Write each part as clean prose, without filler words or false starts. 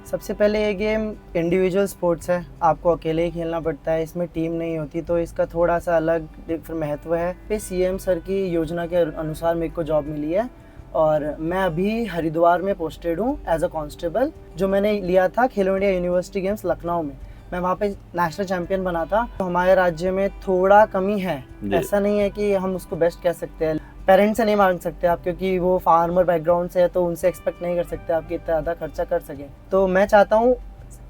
सबसे पहले ये गेम इंडिविजुअल स्पोर्ट्स है, आपको अकेले ही खेलना पड़ता है, इसमें टीम नहीं होती, तो इसका थोड़ा सा अलग महत्व है। पे सीएम सर की योजना के अनुसार मेरे को जॉब मिली है और मैं अभी हरिद्वार में पोस्टेड हूँ एज अ कांस्टेबल। जो मैंने लिया था खेलो इंडिया यूनिवर्सिटी गेम्स लखनऊ में, मैं वहाँ पे नेशनल चैंपियन बना था। तो हमारे राज्य में थोड़ा कमी है, ऐसा नहीं है कि हम उसको बेस्ट कह सकते हैं। पेरेंट्स से नहीं मांग सकते आप, क्योंकि वो फार्मर बैकग्राउंड से है, तो उनसे एक्सपेक्ट नहीं कर सकते आप कि इतना ज़्यादा खर्चा कर सकें। तो मैं चाहता हूँ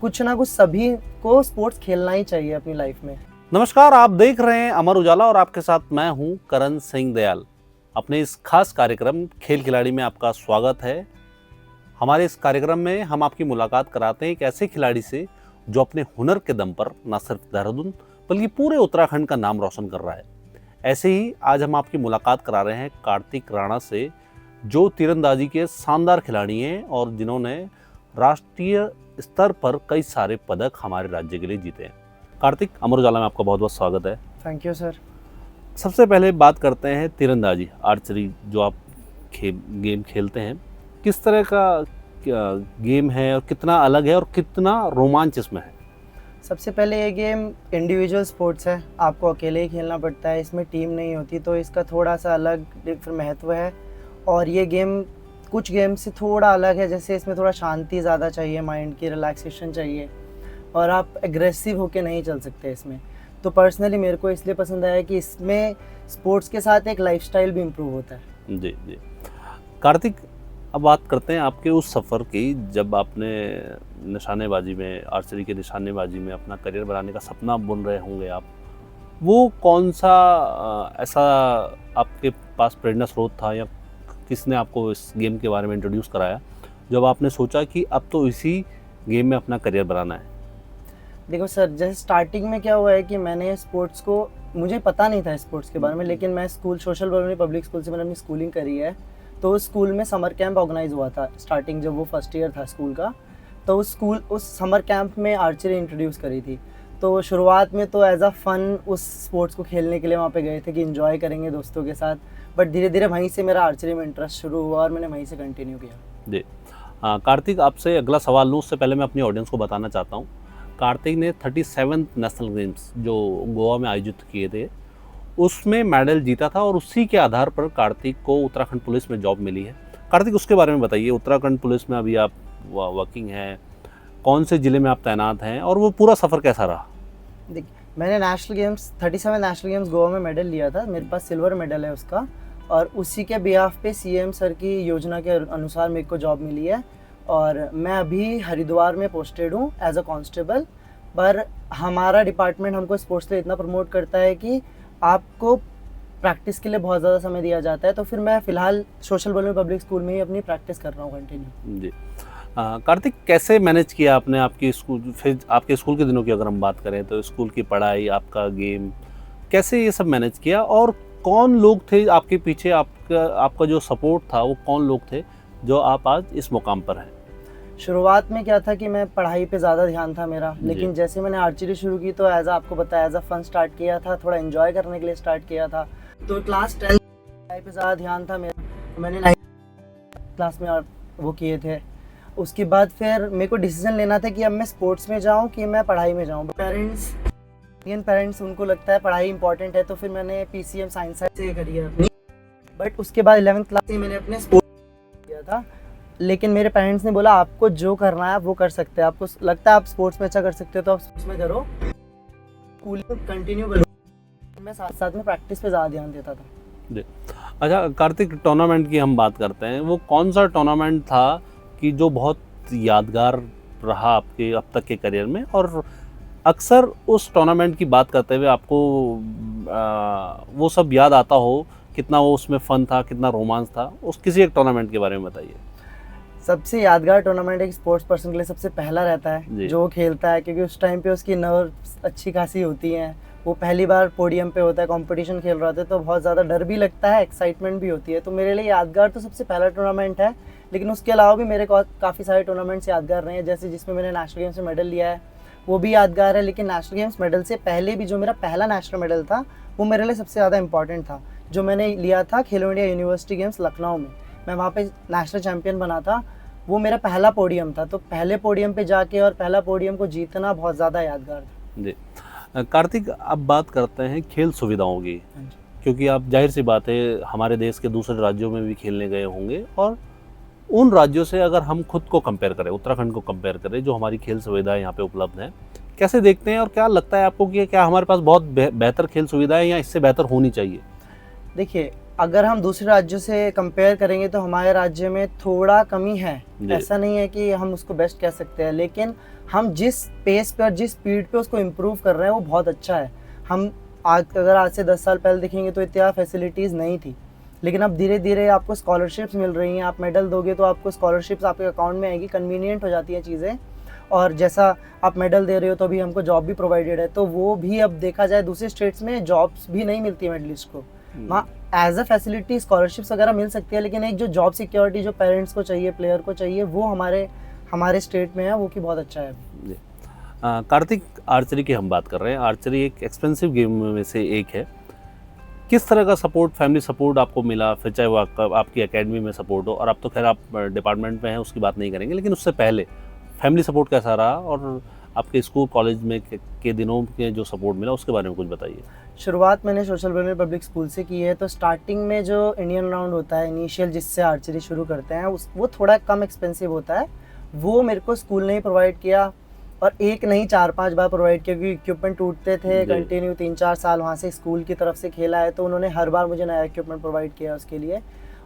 कुछ ना कुछ सभी को स्पोर्ट्स खेलना ही चाहिए अपनी लाइफ में। नमस्कार, आप देख रहे हैं अमर उजाला और आपके साथ मैं हूं करण सिंह दयाल। अपने इस खास कार्यक्रम खेल खिलाड़ी में आपका स्वागत है। हमारे इस कार्यक्रम में हम आपकी मुलाकात कराते हैं एक ऐसे खिलाड़ी से जो अपने हुनर के दम पर न सिर्फ देहरादून बल्कि पूरे उत्तराखंड का नाम रोशन कर रहा है। ऐसे ही आज हम आपकी मुलाकात करा रहे हैं कार्तिक राणा से, जो तीरंदाजी के शानदार खिलाड़ी हैं और जिन्होंने राष्ट्रीय स्तर पर कई सारे पदक हमारे राज्य के लिए जीते हैं। कार्तिक, अमर उजाला में आपका बहुत बहुत स्वागत है। Thank you sir. सबसे पहले बात करते हैं तीरंदाजी, आर्चरी जो आप गेम खेलते हैं, किस तरह का गेम है और कितना अलग है और कितना रोमांच इसमें है? सबसे पहले ये गेम इंडिविजुअल स्पोर्ट्स है, आपको अकेले ही खेलना पड़ता है, इसमें टीम नहीं होती, तो इसका थोड़ा सा अलग महत्व है। और ये गेम कुछ गेम से थोड़ा अलग है, जैसे इसमें थोड़ा शांति ज़्यादा चाहिए, माइंड की रिलैक्सेशन चाहिए और आप एग्रेसिव होके नहीं चल सकते इसमें। तो पर्सनली मेरे को इसलिए पसंद आया कि इसमें स्पोर्ट्स के साथ एक लाइफस्टाइल भी इम्प्रूव होता है। जी जी। कार्तिक, अब बात करते हैं आपके उस सफ़र की जब आपने निशानेबाजी में, आर्चरी के निशानेबाजी में अपना करियर बनाने का सपना बुन रहे होंगे आप। वो कौन सा ऐसा आपके पास प्रेरणा स्रोत था या किसने आपको इस गेम के बारे में इंट्रोड्यूस कराया जब आपने सोचा कि अब तो इसी गेम में अपना करियर बनाना है? देखो सर, जैसे स्टार्टिंग में क्या हुआ है कि मैंने स्पोर्ट्स को, मुझे पता नहीं था स्पोर्ट्स के बारे में, लेकिन मैं school social Bahmani public school से मैंने अपनी स्कूलिंग करी है। तो उस स्कूल में समर कैंप ऑर्गेनाइज हुआ था स्टार्टिंग, जब वो फर्स्ट ईयर था स्कूल का। तो उस समर कैंप में आर्चरी इंट्रोड्यूस करी थी। तो शुरुआत में तो एज अ फन उस स्पोर्ट्स को खेलने के लिए वहाँ पे गए थे कि एंजॉय करेंगे दोस्तों के साथ, बट धीरे धीरे वहीं से मेरा आर्चरी में इंटरेस्ट शुरू हुआ और मैंने वहीं से कंटिन्यू किया। जी। कार्तिक, आपसे अगला सवाल लूँ उससे पहले मैं अपनी ऑडियंस को बताना चाहता हूँ, कार्तिक ने 37 नेशनल गेम्स जो गोवा में आयोजित किए थे उसमें मेडल जीता था और उसी के आधार पर कार्तिक को उत्तराखंड पुलिस में जॉब मिली है। कार्तिक, उसके बारे में बताइए। उत्तराखंड पुलिस में अभी आप वर्किंग हैं, कौन से ज़िले में आप तैनात हैं और वो पूरा सफ़र कैसा रहा? देखिए, मैंने national games 37 national games Goa में मेडल लिया था, मेरे पास सिल्वर मेडल है उसका, और उसी के बिहाफ पे सीएम सर की योजना के अनुसार मेरे को जॉब मिली है और मैं अभी हरिद्वार में पोस्टेड हूँ एज अ कांस्टेबल। पर हमारा डिपार्टमेंट हमको स्पोर्ट्स के लिए इतना प्रमोट करता है कि आपको प्रैक्टिस के लिए बहुत ज़्यादा समय दिया जाता है। तो फिर मैं फ़िलहाल सोशल बर्मनी पब्लिक स्कूल में ही अपनी प्रैक्टिस कर रहा हूँ कंटिन्यू। जी। कार्तिक, कैसे मैनेज किया आपने आपकी स्कूल, फिर आपके स्कूल के दिनों की अगर हम बात करें तो स्कूल की पढ़ाई, आपका गेम, कैसे ये सब मैनेज किया और कौन लोग थे आपके पीछे, आपका जो सपोर्ट था वो कौन लोग थे जो आप आज इस मुकाम पर हैं? शुरुआत में क्या था कि मैं पढ़ाई पे ज़्यादा ध्यान था मेरा, लेकिन जैसे मैंने आर्चरी शुरू की तो आपको बताया एज अ फन स्टार्ट किया था, थोड़ा एंजॉय करने के लिए स्टार्ट किया था। तो क्लास 10 पढ़ाई पे ज़्यादा ध्यान था मेरा, मैंने 9th क्लास में वो किए थे। उसके बाद फिर मेरे को डिसीजन लेना था कि अब मैं स्पोर्ट्स में जाऊँ कि मैं पढ़ाई में जाऊँ। पेरेंट्स उनको लगता है पढ़ाई इंपॉर्टेंट है, तो फिर मैंने पीसीएम साइंस से करी है अपनी। बट उसके बाद 11th क्लास में मैंने अपने स्पोर्ट्स किया था, लेकिन मेरे पेरेंट्स ने बोला आपको जो करना है आप वो कर सकते हैं, आपको लगता है आप स्पोर्ट्स में अच्छा कर सकते हो तो आप स्पोर्ट्स में करो, स्कूल में कंटिन्यू करो। मैं साथ साथ में प्रैक्टिस पे ज़्यादा ध्यान देता था। जी। अच्छा कार्तिक, टूर्नामेंट की हम बात करते हैं, वो कौन सा टूर्नामेंट था कि जो बहुत यादगार रहा आपके अब तक के करियर में, और अक्सर उस टूर्नामेंट की बात करते हुए आपको वो सब याद आता हो, कितना वो उसमें फ़न था, कितना रोमांस था, उस किसी एक टूर्नामेंट के बारे में बताइए। सबसे यादगार टूर्नामेंट एक स्पोर्ट्स पर्सन के लिए सबसे पहला रहता है जो खेलता है, क्योंकि उस टाइम पे उसकी नर्व्स अच्छी खासी होती हैं, वो पहली बार पोडियम पे होता है, कंपटीशन खेल रहा होता है, तो बहुत ज़्यादा डर भी लगता है, एक्साइटमेंट भी होती है। तो मेरे लिए यादगार तो सबसे पहला टूर्नामेंट है, लेकिन उसके अलावा भी मेरे काफ़ी सारे टूर्नामेंट्स यादगार रहे हैं। जैसे जिसमें मैंने नेशनल गेम्स में मेडल लिया है वो भी यादगार है, लेकिन नेशनल गेम्स मेडल से पहले भी जो मेरा पहला नेशनल मेडल था वो मेरे लिए सबसे ज़्यादा इंपॉर्टेंट था, जो मैंने लिया था खेलो इंडिया यूनिवर्सिटी गेम्स लखनऊ में। मैं वहाँ पे नेशनल चैंपियन बना था वो मेरा पहला पोडियम था, तो पहले पोडियम पे जाके और पहला पोडियम को जीतना बहुत ज़्यादा यादगार था। जी। कार्तिक, अब बात करते हैं खेल सुविधाओं की, हाँ जी। क्योंकि आप जाहिर सी बात है हमारे देश के दूसरे राज्यों में भी खेलने गए होंगे, और उन राज्यों से अगर हम खुद को कंपेयर करें, उत्तराखंड को कंपेयर करें, जो हमारी खेल सुविधाएं यहाँ पे उपलब्ध हैं, कैसे देखते हैं और क्या लगता है आपको कि क्या हमारे पास बहुत बेहतर खेल सुविधाएं या इससे बेहतर होनी चाहिए? देखिए, अगर हम दूसरे राज्यों से कंपेयर करेंगे तो हमारे राज्य में थोड़ा कमी है। जी। ऐसा नहीं है कि हम उसको बेस्ट कह सकते हैं, लेकिन हम जिस पेस पे और जिस स्पीड पे उसको इम्प्रूव कर रहे हैं वो बहुत अच्छा है। हम आज से 10 साल पहले देखेंगे तो इतना फैसिलिटीज़ नहीं थी, लेकिन अब धीरे धीरे आपको स्कॉलरशिप्स मिल रही हैं। आप मेडल दोगे तो आपको स्कॉलरशिप्स आपके अकाउंट में आएगी, कन्वीनियंट हो जाती हैं चीज़ें। और जैसा आप मेडल दे रहे हो तो अभी हमको जॉब भी प्रोवाइडेड है, तो वो भी अब देखा जाए दूसरे स्टेट्स में जॉब्स भी नहीं मिलती है मेडलिस्ट को। वहाँ एज अ फैसिलिटी स्कॉलरशिप्स वगैरह मिल सकती है, लेकिन एक जो जॉब सिक्योरिटी जो पेरेंट्स को चाहिए, प्लेयर को चाहिए, वो हमारे स्टेट में है, वो कि बहुत अच्छा है। जी। कार्तिक, आर्चरी की हम बात कर रहे हैं। आर्चरी एक एक्सपेंसिव गेम में से एक है। किस तरह का सपोर्ट, फैमिली सपोर्ट आपको मिला, फिर चाहे वो आपकी एकेडमी में सपोर्ट हो, और अब तो खैर आप डिपार्टमेंट में हैं उसकी बात नहीं करेंगे, लेकिन उससे पहले फैमिली सपोर्ट कैसा रहा, और आपके स्कूल कॉलेज में के दिनों के जो सपोर्ट मिला उसके बारे में कुछ बताइए। शुरुआत मैंने सोशल वेलफेयर पब्लिक स्कूल से की है, तो स्टार्टिंग में जो इंडियन राउंड होता है इनिशियल, जिससे आर्चरी शुरू करते हैं, वो थोड़ा कम एक्सपेंसिव होता है। वो मेरे को स्कूल ने ही प्रोवाइड किया, और एक नहीं 4-5 बार प्रोवाइड किया, क्योंकि इक्विपमेंट टूटते थे कंटिन्यू। 3-4 साल वहाँ से स्कूल की तरफ से खेला है, तो उन्होंने हर बार मुझे नया इक्विपमेंट प्रोवाइड किया उसके लिए।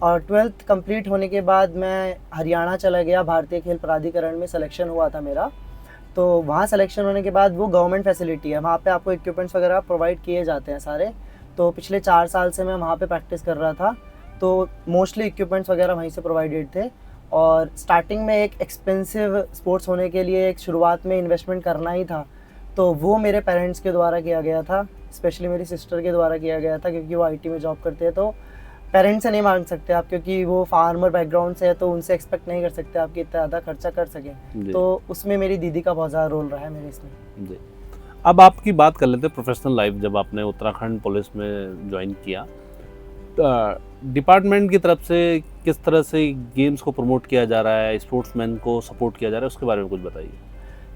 और 12th कंप्लीट होने के बाद मैं हरियाणा चला गया, भारतीय खेल प्राधिकरण में सिलेक्शन हुआ था मेरा। तो वहाँ सिलेक्शन होने के बाद वो गवर्नमेंट फैसिलिटी है, वहाँ पे आपको इक्विपमेंट्स वगैरह प्रोवाइड किए जाते हैं सारे। तो पिछले 4 साल से मैं वहाँ पे प्रैक्टिस कर रहा था, तो मोस्टली इक्विपमेंट्स वगैरह वहीं से प्रोवाइडेड थे। और स्टार्टिंग में एक एक्सपेंसिव स्पोर्ट्स होने के लिए एक शुरुआत में इन्वेस्टमेंट करना ही था, तो वो मेरे पेरेंट्स के द्वारा किया गया था, स्पेशली मेरी सिस्टर के द्वारा किया गया था, क्योंकि वो आईटी में जॉब करते हैं। तो पेरेंट्स से नहीं मांग सकते आप, क्योंकि वो फार्मर बैकग्राउंड से है, तो उनसे एक्सपेक्ट नहीं कर सकते आप कि इतना ज़्यादा खर्चा कर सकें। तो उसमें मेरी दीदी का बहुत ज़्यादा रोल रहा है मेरे इसमें। जी। अब आपकी बात कर लेते हैं प्रोफेशनल लाइफ। जब आपने उत्तराखंड पुलिस में ज्वाइन किया, डिपार्टमेंट की तरफ से किस तरह से गेम्स को प्रमोट किया जा रहा है, स्पोर्ट्समैन को सपोर्ट किया जा रहा है, उसके बारे में कुछ बताइए।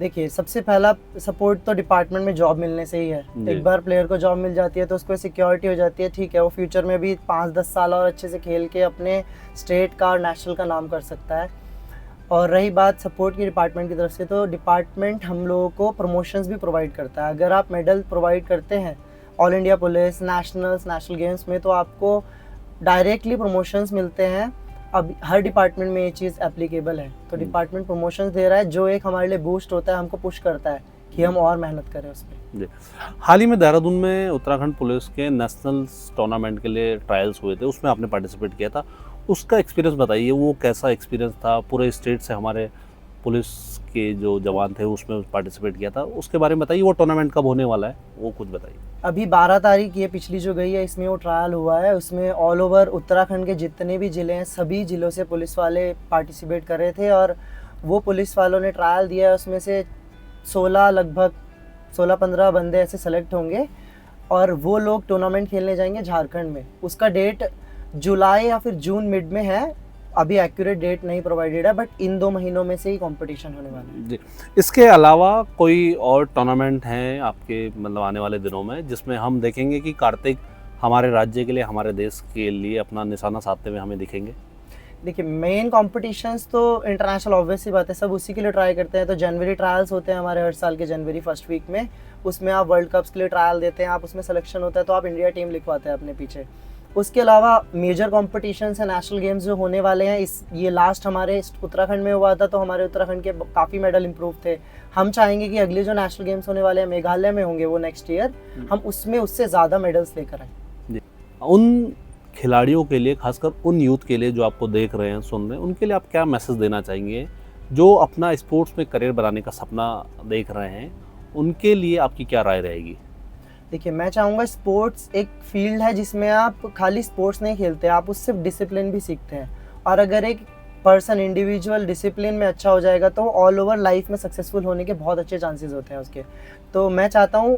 देखिए, सबसे पहला सपोर्ट तो डिपार्टमेंट में जॉब मिलने से ही है। एक बार प्लेयर को जॉब मिल जाती है तो उसको सिक्योरिटी हो जाती है, ठीक है, वो फ्यूचर में भी 5-10 साल और अच्छे से खेल के अपने स्टेट का और नेशनल का नाम कर सकता है। और रही बात सपोर्ट की डिपार्टमेंट की तरफ से, तो डिपार्टमेंट हम लोगों को प्रमोशंस भी प्रोवाइड करता है। अगर आप मेडल प्रोवाइड करते हैं all India police, national games में, तो आपको डायरेक्टली प्रमोशंस मिलते हैं। अब हर डिपार्टमेंट में ये चीज़ एप्लीकेबल है, तो डिपार्टमेंट प्रमोशंस दे रहा है, जो एक हमारे लिए बूस्ट होता है, हमको पुश करता है कि हम और मेहनत करें उस पर। हाल ही में देहरादून में उत्तराखंड पुलिस के नेशनल टूर्नामेंट के लिए ट्रायल्स हुए थे, उसमें आपने पार्टिसिपेट किया था। उसका एक्सपीरियंस बताइए, वो कैसा एक्सपीरियंस था? पूरे स्टेट से हमारे पुलिस के जो जवान थे उसमें पार्टिसिपेट किया था, उसके बारे में बताइए। वो टूर्नामेंट कब होने वाला है, वो कुछ बताइए। अभी 12 तारीख ये पिछली जो गई है, इसमें वो ट्रायल हुआ है। उसमें ऑल ओवर उत्तराखंड के जितने भी ज़िले हैं, सभी ज़िलों से पुलिस वाले पार्टिसिपेट कर रहे थे, और वो पुलिस वालों ने ट्रायल दिया है। उसमें से 16-15 बंदे ऐसे सेलेक्ट होंगे, और वो लोग टूर्नामेंट खेलने जाएंगे झारखंड में। उसका डेट जुलाई या फिर जून मिड में है, अभी एक्यूरेट डेट नहीं प्रोवाइडेड है, बट इन 2 महीनों में से ही कंपटीशन होने वाला है। जी। इसके अलावा कोई और टूर्नामेंट हैं आपके, मतलब आने वाले दिनों में, जिसमें हम देखेंगे कि कार्तिक हमारे राज्य के लिए, हमारे देश के लिए अपना निशाना साधते हुए हमें दिखेंगे? देखिए, मेन कॉम्पिटिशन्स तो इंटरनेशनल ऑब्वियस सी बात है, सब उसी के लिए ट्राई करते हैं। तो जनवरी ट्रायल्स होते हैं हमारे हर साल के जनवरी फर्स्ट वीक में, उसमें आप वर्ल्ड कप्स के लिए ट्रायल देते हैं, आप उसमें सिलेक्शन होता है तो आप इंडिया टीम लिखवाते हैं अपने पीछे। उसके अलावा मेजर कॉम्पिटिशन्स हैं, नेशनल गेम्स जो होने वाले हैं। ये लास्ट हमारे उत्तराखंड में हुआ था, तो हमारे उत्तराखंड के काफ़ी मेडल इंप्रूव थे। हम चाहेंगे कि अगले जो नेशनल गेम्स होने वाले हैं, मेघालय में होंगे वो नेक्स्ट ईयर, हम उसमें उससे ज़्यादा मेडल्स लेकर आए। उन खिलाड़ियों के लिए, खासकर उन यूथ के लिए जो आपको देख रहे हैं, सुन रहे हैं, उनके लिए आप क्या मैसेज देना चाहेंगे जो अपना स्पोर्ट्स में करियर बनाने का सपना देख रहे हैं? उनके लिए आपकी क्या राय रहेगी? देखिए, मैं चाहूँगा, स्पोर्ट्स एक फील्ड है जिसमें आप खाली स्पोर्ट्स नहीं खेलते, आप उससे डिसिप्लिन भी सीखते हैं। और अगर एक पर्सन इंडिविजुअल डिसिप्लिन में अच्छा हो जाएगा तो ऑल ओवर लाइफ में सक्सेसफुल होने के बहुत अच्छे चांसेस होते हैं उसके। तो मैं चाहता हूँ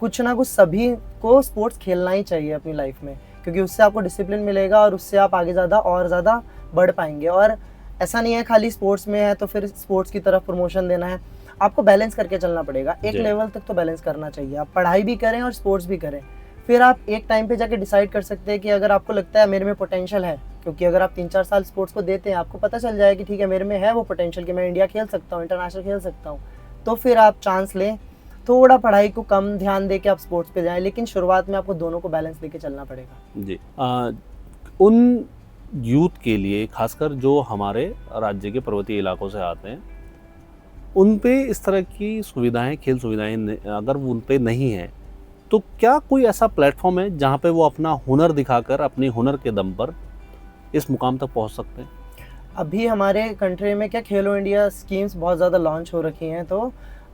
कुछ ना कुछ सभी को स्पोर्ट्स खेलना ही चाहिए अपनी लाइफ में, क्योंकि उससे आपको डिसिप्लिन मिलेगा और उससे आप आगे ज़्यादा और ज़्यादा बढ़ पाएंगे। और ऐसा नहीं है खाली स्पोर्ट्स में है तो फिर स्पोर्ट्स की तरफ प्रमोशन देना है, आपको बैलेंस करके चलना पड़ेगा। एक जी। लेवल तक तो बैलेंस करना चाहिए, आप पढ़ाई भी करें और स्पोर्ट्स भी करें। फिर आप एक टाइम पे जाके डिसाइड कर सकते हैं कि अगर आपको लगता है मेरे में पोटेंशियल है, क्योंकि अगर आप 3-4 साल स्पोर्ट्स को देते हैं आपको पता चल जाएगा कि ठीक है मेरे में है वो पोटेंशियल कि मैं इंडिया खेल सकता हूँ, इंटरनेशनल खेल सकता हूँ, तो फिर आप चांस लें। थोड़ा पढ़ाई को कम ध्यान दे के आप स्पोर्ट्स पे जाएं, लेकिन शुरुआत में आपको दोनों को बैलेंस देके चलना पड़ेगा। जी। उन यूथ के लिए खासकर जो हमारे राज्य के पर्वतीय इलाकों से आते हैं, उन पे इस तरह की सुविधाएं, खेल सुविधाएं अगर उन पे नहीं है तो क्या कोई ऐसा प्लेटफॉर्म है जहाँ पे वो अपना हुनर दिखाकर अपने हुनर के दम पर इस मुकाम तक पहुँच सकते हैं? अभी हमारे कंट्री में क्या खेलो इंडिया स्कीम्स बहुत ज़्यादा लॉन्च हो रखी हैं, तो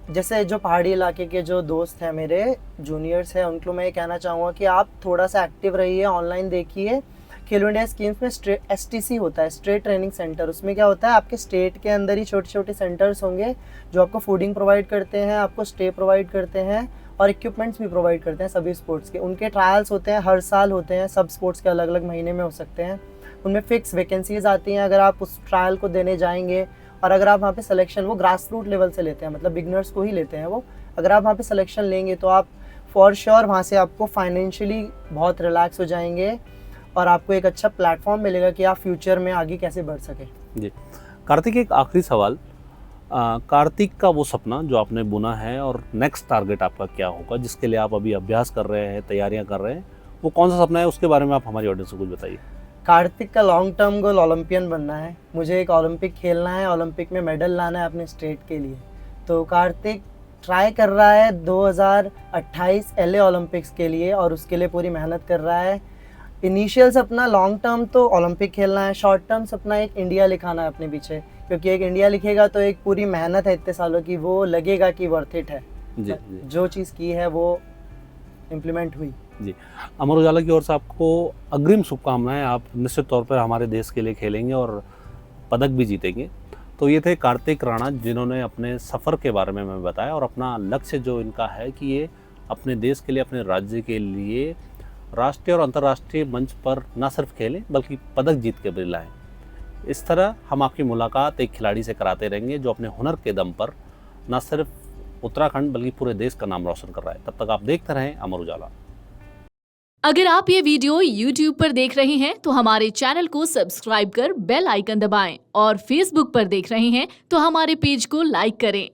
जैसे जो पहाड़ी इलाके के जो दोस्त हैं मेरे जूनियर्स हैं उनको मैं ये कहना चाहूँगा कि आप थोड़ा सा एक्टिव रहिए, ऑनलाइन देखिए। खेलो इंडिया स्कीम्स में STC होता है, स्टेट ट्रेनिंग सेंटर। उसमें क्या होता है आपके स्टेट के अंदर ही छोटे छोटे सेंटर्स होंगे जो आपको फूडिंग प्रोवाइड करते हैं, आपको स्टे प्रोवाइड करते हैं और इक्विपमेंट्स भी प्रोवाइड करते हैं सभी स्पोर्ट्स के। उनके ट्रायल्स होते हैं, हर साल होते हैं, सब स्पोर्ट्स के अलग अलग महीने में हो सकते हैं। उनमें फिक्स वैकेंसीज आती हैं, अगर आप उस ट्रायल को देने जाएंगे और अगर आप वहाँ पे सिलेक्शन, वो ग्रास रूट लेवल से लेते हैं, मतलब बिगनर्स को ही लेते हैं वो, अगर आप वहाँ पे सिलेक्शन लेंगे तो आप फॉर श्योर वहाँ से आपको फाइनेंशियली बहुत रिलैक्स हो जाएंगे और आपको एक अच्छा प्लेटफॉर्म मिलेगा कि आप फ्यूचर में आगे कैसे बढ़ सकें। जी। कार्तिक, एक आखिरी सवाल, कार्तिक का वो सपना जो आपने बुना है और नेक्स्ट टारगेट आपका क्या होगा जिसके लिए आप अभी अभ्यास कर रहे हैं, तैयारियां कर रहे हैं, वो कौन सा सपना है, उसके बारे में आप हमारी ऑडियंस को कुछ बताइए। कार्तिक का लॉन्ग टर्म गोल ओलंपियन बनना है, मुझे एक ओलंपिक खेलना है, ओलंपिक में मेडल लाना है अपने स्टेट के लिए। तो कार्तिक ट्राई कर रहा है 2028 LA ओलंपिक्स के लिए और उसके लिए पूरी मेहनत कर रहा है। इनिशियल सपना, लॉन्ग टर्म तो ओलंपिक खेलना है, शॉर्ट टर्म सपना एक इंडिया लिखाना है अपने पीछे, क्योंकि एक इंडिया लिखेगा तो एक पूरी मेहनत है इतने सालों की, वो लगेगा कि वर्थ इट है। जी, जो चीज़ की है वो इम्प्लीमेंट हुई। जी। अमर उजाला की ओर से आपको अग्रिम शुभकामनाएं। आप निश्चित तौर पर हमारे देश के लिए खेलेंगे और पदक भी जीतेंगे। तो ये थे कार्तिक राणा जिन्होंने अपने सफ़र के बारे में हमें बताया और अपना लक्ष्य जो इनका है कि ये अपने देश के लिए, अपने राज्य के लिए राष्ट्रीय और अंतर्राष्ट्रीय मंच पर न सिर्फ खेलें बल्कि पदक जीत के भी लाएँ। इस तरह हम आपकी मुलाकात एक खिलाड़ी से कराते रहेंगे जो अपने हुनर के दम पर न सिर्फ उत्तराखंड बल्कि पूरे देश का नाम रोशन कर रहा है। तब तक आप देखते रहें अमर उजाला। अगर आप ये वीडियो YouTube पर देख रहे हैं तो हमारे चैनल को सब्सक्राइब कर बेल आइकन दबाएं और Facebook पर देख रहे हैं तो हमारे पेज को लाइक करें।